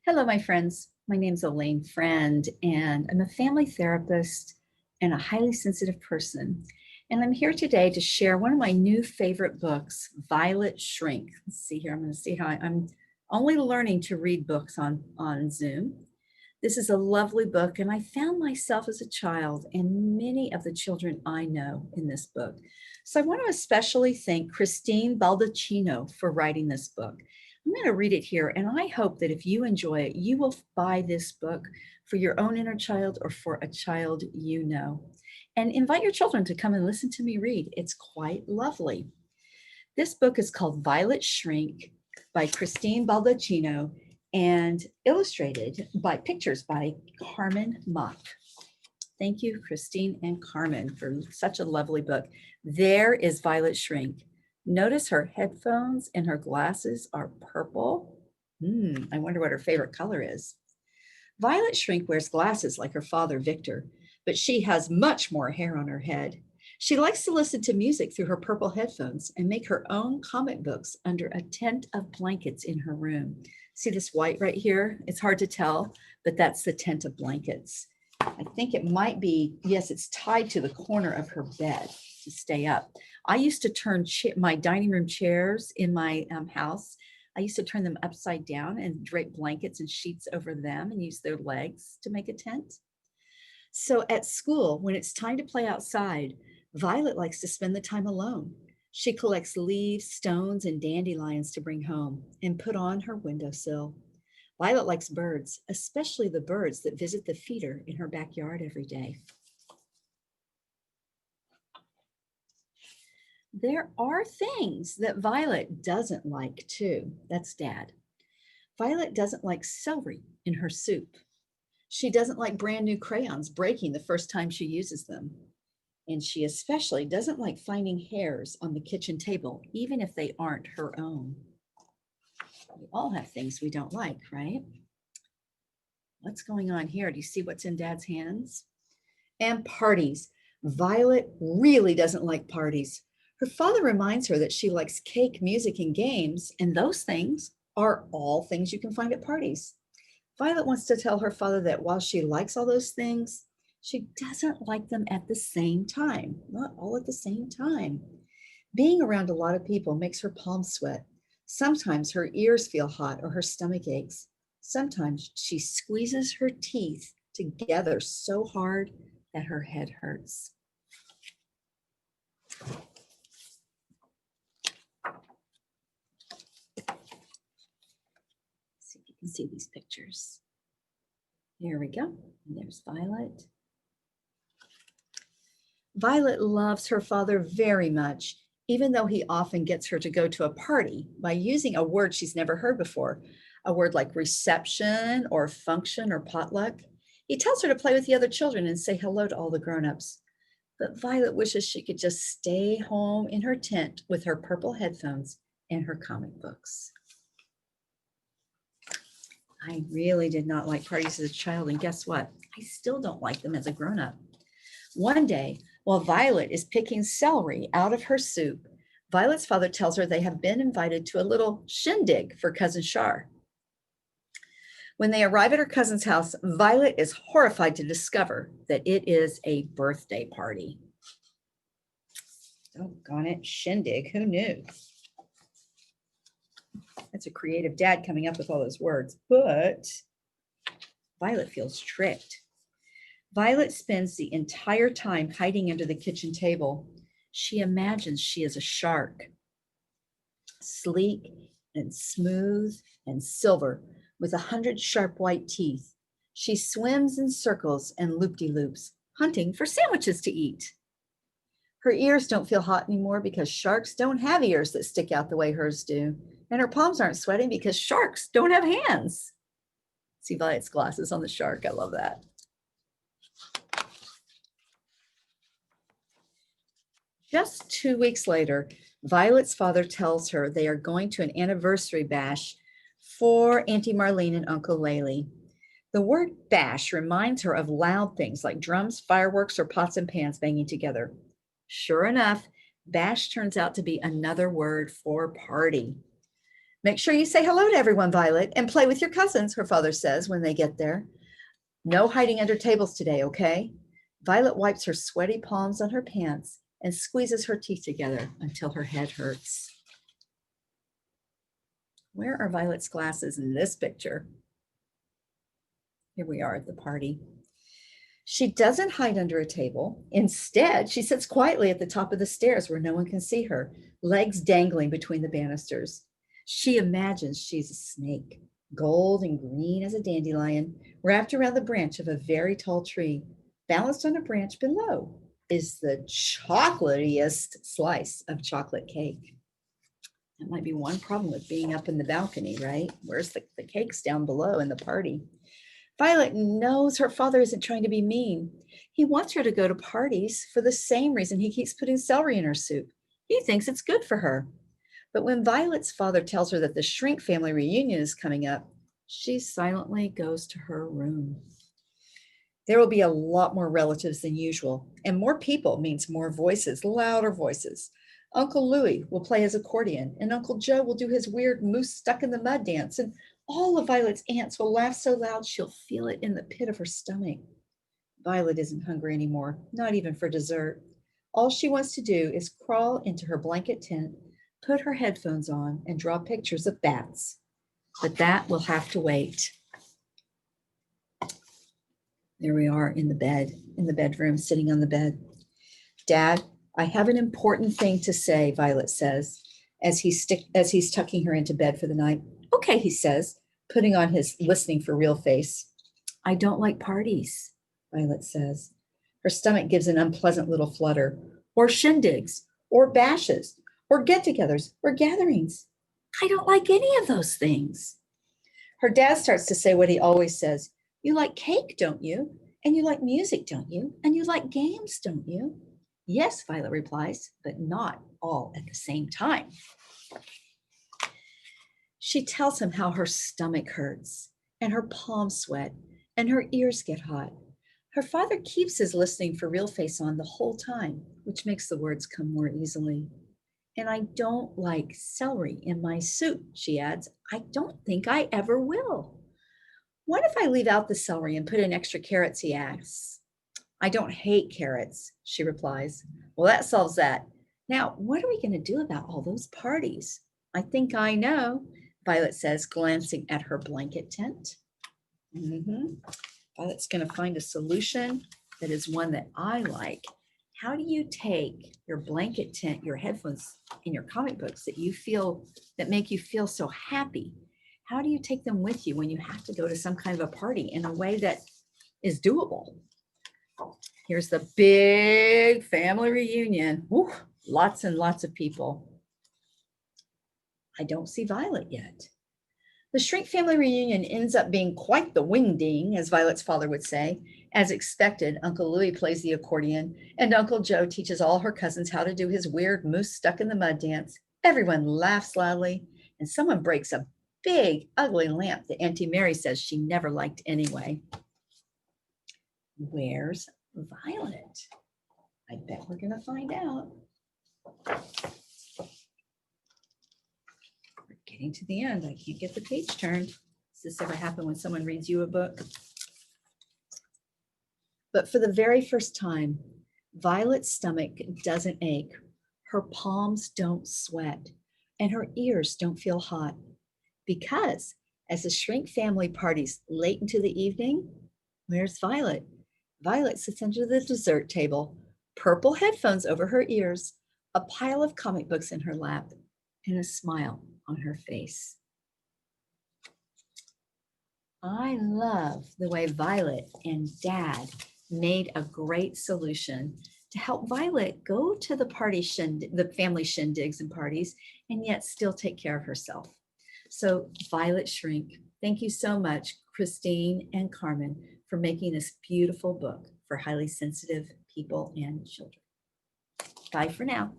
Hello, my friends. My name's Alane Freund, and I'm a family therapist and a highly sensitive person. And I'm here today to share one of my new favorite books, Violet Shrink. Let's see here. I'm going to see how I'm only learning to read books on Zoom. This is a lovely book, and I found myself as a child and many of the children I know in this book. So I want to especially thank Christine Baldacchino for writing this book. I'm going to read it here, and I hope that if you enjoy it, you will buy this book for your own inner child or for a child you know. And invite your children to come and listen to me read. It's quite lovely. This book is called Violet Shrink by Christine Baldacchino and illustrated by pictures by Carmen Mock. Thank you, Christine and Carmen, for such a lovely book. There is Violet Shrink. Notice her headphones and her glasses are purple. I wonder what her favorite color is. Violet Shrink wears glasses like her father, Victor, but she has much more hair on her head. She likes to listen to music through her purple headphones and make her own comic books under a tent of blankets in her room. See this white right here? It's hard to tell, but that's the tent of blankets. I think it might be, yes, it's tied to the corner of her bed to stay up. I used to turn my dining room chairs in my house. I used to turn them upside down and drape blankets and sheets over them and use their legs to make a tent. So at school, when it's time to play outside, Violet likes to spend the time alone. She collects leaves, stones, and dandelions to bring home and put on her windowsill. Violet likes birds, especially the birds that visit the feeder in her backyard every day. There are things that Violet doesn't like too. That's Dad. Violet doesn't like celery in her soup. She doesn't like brand new crayons breaking the first time she uses them. And she especially doesn't like finding hairs on the kitchen table, even if they aren't her own. We all have things we don't like, right? What's going on here? Do you see what's in Dad's hands? And parties. Violet really doesn't like parties. Her father reminds her that she likes cake, music, and games, and those things are all things you can find at parties. Violet wants to tell her father that while she likes all those things, she doesn't like them at the same time, not all at the same time. Being around a lot of people makes her palms sweat. Sometimes her ears feel hot or her stomach aches. Sometimes she squeezes her teeth together so hard that her head hurts. See if you can see these pictures. Here we go. And there's Violet. Violet loves her father very much, even though he often gets her to go to a party by using a word she's never heard before, a word like reception or function or potluck. He tells her to play with the other children and say hello to all the grown-ups. But Violet wishes she could just stay home in her tent with her purple headphones and her comic books. I really did not like parties as a child, and guess what? I still don't like them as a grown-up. One day, while Violet is picking celery out of her soup, Violet's father tells her they have been invited to a little shindig for Cousin Shar. When they arrive at her cousin's house, Violet is horrified to discover that it is a birthday party. Doggone it, shindig, who knew? That's a creative dad coming up with all those words, but Violet feels tricked. Violet spends the entire time hiding under the kitchen table. She imagines she is a shark, sleek and smooth and silver, with 100 sharp white teeth. She swims in circles and loop-de-loops, hunting for sandwiches to eat. Her ears don't feel hot anymore because sharks don't have ears that stick out the way hers do. And her palms aren't sweating because sharks don't have hands. See Violet's glasses on the shark. I love that. Just 2 weeks later, Violet's father tells her they are going to an anniversary bash for Auntie Marlene and Uncle Laley. The word bash reminds her of loud things like drums, fireworks, or pots and pans banging together. Sure enough, bash turns out to be another word for party. Make sure you say hello to everyone, Violet, and play with your cousins, her father says when they get there. No hiding under tables today, okay? Violet wipes her sweaty palms on her pants and squeezes her teeth together until her head hurts. Where are Violet's glasses in this picture? Here we are at the party. She doesn't hide under a table. Instead, she sits quietly at the top of the stairs where no one can see her, legs dangling between the banisters. She imagines she's a snake, gold and green as a dandelion, wrapped around the branch of a very tall tree. Balanced on a branch below is the chocolatiest slice of chocolate cake. That might be one problem with being up in the balcony, right? Where's the cake's down below in the party? Violet knows her father isn't trying to be mean. He wants her to go to parties for the same reason he keeps putting celery in her soup. He thinks it's good for her. But when Violet's father tells her that the Shrink family reunion is coming up, she silently goes to her room. There will be a lot more relatives than usual, and more people means more voices, louder voices. Uncle Louis will play his accordion, and Uncle Joe will do his weird moose stuck in the mud dance, and all of Violet's aunts will laugh so loud she'll feel it in the pit of her stomach. Violet isn't hungry anymore, not even for dessert. All she wants to do is crawl into her blanket tent, put her headphones on, and draw pictures of bats. But that will have to wait. There we are in the bed, in the bedroom, sitting on the bed. Dad, I have an important thing to say, Violet says, as he's tucking her into bed for the night. Okay, he says, putting on his listening for real face. I don't like parties, Violet says. Her stomach gives an unpleasant little flutter. Or shindigs, or bashes, or get-togethers, or gatherings. I don't like any of those things. Her dad starts to say what he always says. You like cake, don't you? And you like music, don't you? And you like games, don't you? Yes, Violet replies, but not all at the same time. She tells him how her stomach hurts and her palms sweat and her ears get hot. Her father keeps his listening for real face on the whole time, which makes the words come more easily. And I don't like celery in my soup, she adds. I don't think I ever will. What if I leave out the celery and put in extra carrots, he asks. I don't hate carrots, she replies. Well, that solves that. Now, what are we going to do about all those parties? I think I know, Violet says, glancing at her blanket tent. Violet's going to find a solution that is one that I like. How do you take your blanket tent, your headphones, and your comic books that make you feel so happy? How do you take them with you when you have to go to some kind of a party in a way that is doable? Here's the big family reunion. Woo, lots and lots of people. I don't see Violet yet. The Shrink family reunion ends up being quite the wing-ding, as Violet's father would say. As expected, Uncle Louis plays the accordion, and Uncle Joe teaches all her cousins how to do his weird moose stuck in the mud dance. Everyone laughs loudly, and someone breaks a big, ugly lamp that Auntie Mary says she never liked anyway. Where's Violet? I bet we're going to find out. We're getting to the end. I can't get the page turned. Does this ever happen when someone reads you a book? But for the very first time, Violet's stomach doesn't ache. Her palms don't sweat, and her ears don't feel hot. Because as the Shrink family parties late into the evening, where's Violet? Violet sits under the dessert table, purple headphones over her ears, a pile of comic books in her lap, and a smile on her face. I love the way Violet and Dad made a great solution to help Violet go to the family shindigs and parties, and yet still take care of herself. So Violet Shrink, thank you so much, Christine and Carmen, for making this beautiful book for highly sensitive people and children. Bye for now.